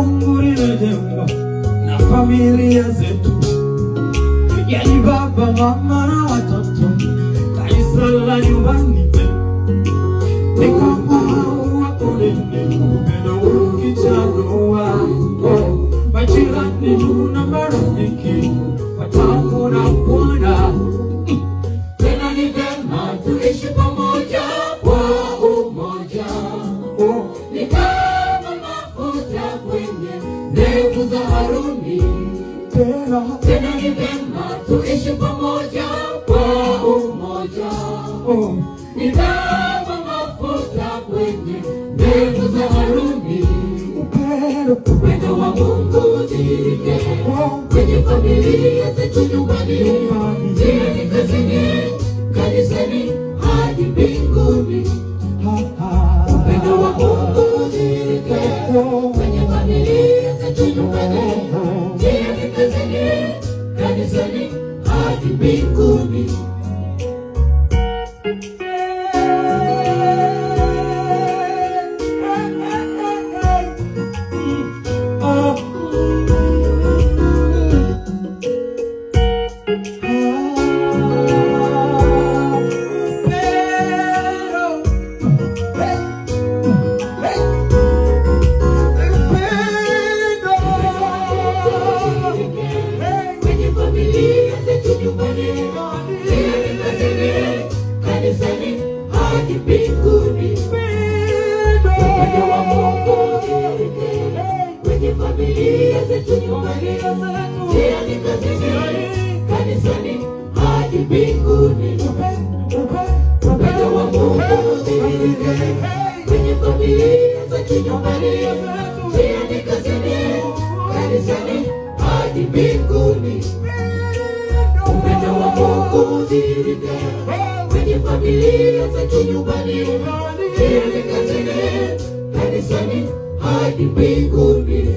Mungu limejengwa na familia zetu, yani baba, mama na watoto. Kanisa la nyumbani ni kama ua poleni, upendo ukichanua. Majirani, ndugu na marafiki watamwona Bwana. Tena ni vyema tuishi pamoja kwa umoja, ni kama mafuta kwenye ndevu za Haruni. Tena ni vyema tuishi pamoja kwa umoja, ni kama mafuta kwenye ndevu za Haruni. Upendo wa Mungu udhihirike kwenye familia zetu, nyumbani, njiani, kazini, kanisani, hadi mbinguni. Upendo wa Mungu udhihirike kwenye familia zetu, nyumbani, njiani, kazini, kanisani, hadi mbinguni. Kanisani hadi mbinguni. Upendo wa Mungu udhihirike kwenye familia zetu, nyumbani, njiani, kazini, kanisani, hadi mbinguni. Upendo wa Mungu udhihirike kwenye familia zetu, nyumbani, njiani, kazini, kanisani, hadi mbinguni. Upendo wa Mungu udhihirike kwenye familia zetu, nyumbani, njiani, kazini, kanisani, hadi mbinguni.